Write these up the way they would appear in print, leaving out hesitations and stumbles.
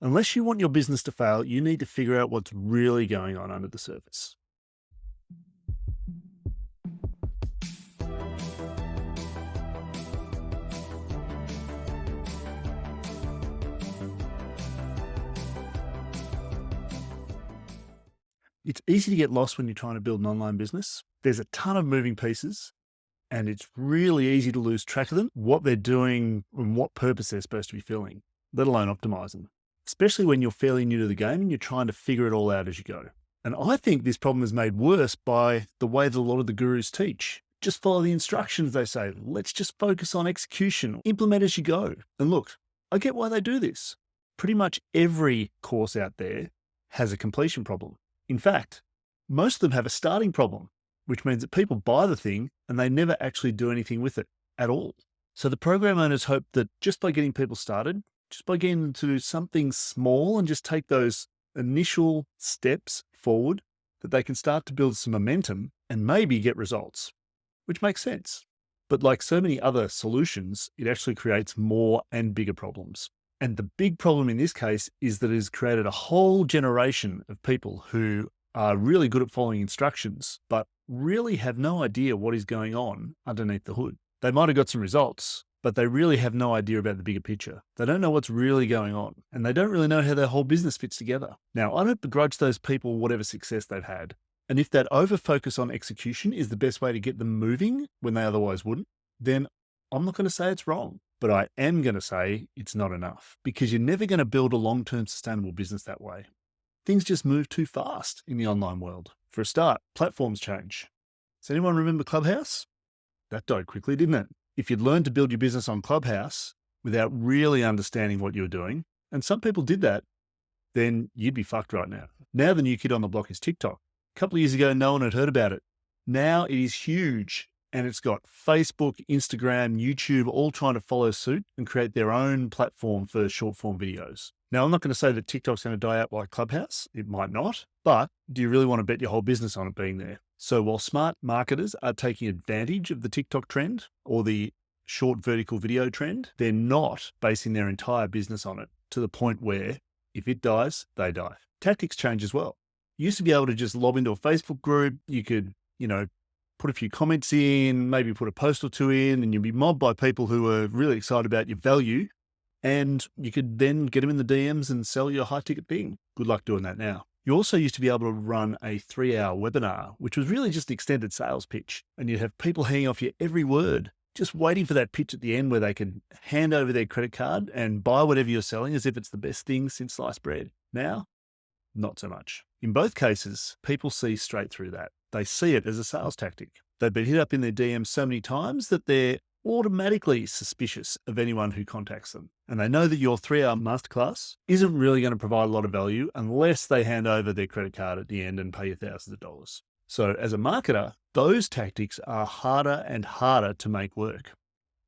Unless you want your business to fail, you need to figure out what's really going on under the surface. It's easy to get lost when you're trying to build an online business. There's a ton of moving pieces, and it's really easy to lose track of them, what they're doing, and what purpose they're supposed to be filling, let alone optimizing, especially when you're fairly new to the game and you're trying to figure it all out as you go. And I think this problem is made worse by the way that a lot of the gurus teach. Just follow the instructions, they say. Let's just focus on execution, implement as you go. And look, I get why they do this. Pretty much every course out there has a completion problem. In fact, most of them have a starting problem, which means that people buy the thing and they never actually do anything with it at all. So the program owners hope that just by getting people started, just by getting them to do something small and just take those initial steps forward, that they can start to build some momentum and maybe get results, which makes sense. But like so many other solutions, it actually creates more and bigger problems. And the big problem in this case is that it has created a whole generation of people who are really good at following instructions, but really have no idea what is going on underneath the hood. They might have got some results, but they really have no idea about the bigger picture. They don't know what's really going on, and they don't really know how their whole business fits together. Now, I don't begrudge those people whatever success they've had. And if that over-focus on execution is the best way to get them moving when they otherwise wouldn't, then I'm not going to say it's wrong. But I am going to say it's not enough, because you're never going to build a long-term sustainable business that way. Things just move too fast in the online world. For a start, platforms change. Does anyone remember Clubhouse? That died quickly, didn't it? If you'd learned to build your business on Clubhouse without really understanding what you were doing, and some people did that, then you'd be fucked right now. Now the new kid on the block is TikTok. A couple of years ago, no one had heard about it. Now it is huge. And it's got Facebook, Instagram, YouTube, all trying to follow suit and create their own platform for short form videos. Now, I'm not going to say that TikTok's going to die out like Clubhouse. It might not, but do you really want to bet your whole business on it being there? So while smart marketers are taking advantage of the TikTok trend or the short vertical video trend, they're not basing their entire business on it to the point where if it dies, they die. Tactics change as well. You used to be able to just lob into a Facebook group. You could, put a few comments in, maybe put a post or two in, and you'd be mobbed by people who are really excited about your value. And you could then get them in the DMs and sell your high ticket thing. Good luck doing that now. You also used to be able to run a 3-hour webinar, which was really just an extended sales pitch. And you'd have people hanging off your every word, just waiting for that pitch at the end where they could hand over their credit card and buy whatever you're selling as if it's the best thing since sliced bread. Now, not so much. In both cases, people see straight through that. They see it as a sales tactic. They've been hit up in their DMs so many times that they're automatically suspicious of anyone who contacts them. And they know that your 3-hour masterclass isn't really going to provide a lot of value unless they hand over their credit card at the end and pay you thousands of dollars. So as a marketer, those tactics are harder and harder to make work.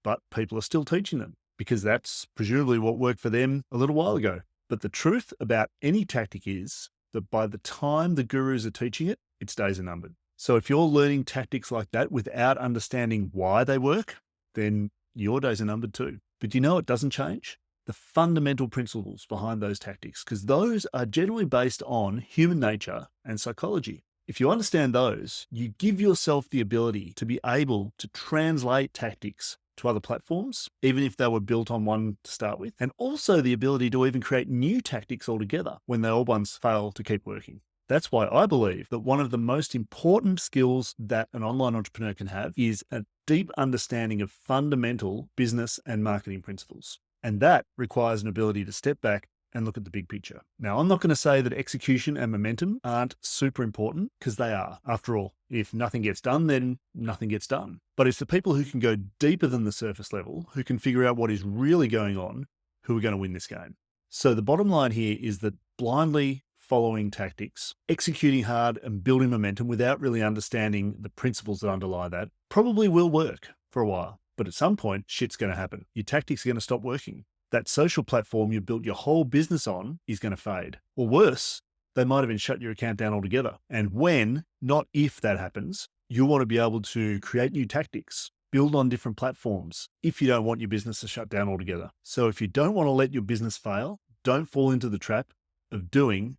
But people are still teaching them because that's presumably what worked for them a little while ago. But the truth about any tactic is that by the time the gurus are teaching it, its days are numbered. So if you're learning tactics like that without understanding why they work, then your days are numbered too. But you know it doesn't change? The fundamental principles behind those tactics, because those are generally based on human nature and psychology. If you understand those, you give yourself the ability to be able to translate tactics to other platforms, even if they were built on one to start with, and also the ability to even create new tactics altogether when the old ones fail to keep working. That's why I believe that one of the most important skills that an online entrepreneur can have is a deep understanding of fundamental business and marketing principles. And that requires an ability to step back and look at the big picture. Now, I'm not going to say that execution and momentum aren't super important, because they are. After all, if nothing gets done, then nothing gets done. But it's the people who can go deeper than the surface level, who can figure out what is really going on, who are going to win this game. So the bottom line here is that blindly following tactics, executing hard and building momentum without really understanding the principles that underlie that probably will work for a while. But at some point, shit's going to happen. Your tactics are going to stop working. That social platform you built your whole business on is going to fade. Or worse, they might even shut your account down altogether. And when, not if that happens, you want to be able to create new tactics, build on different platforms if you don't want your business to shut down altogether. So if you don't want to let your business fail, Don't fall into the trap of doing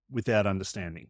without understanding.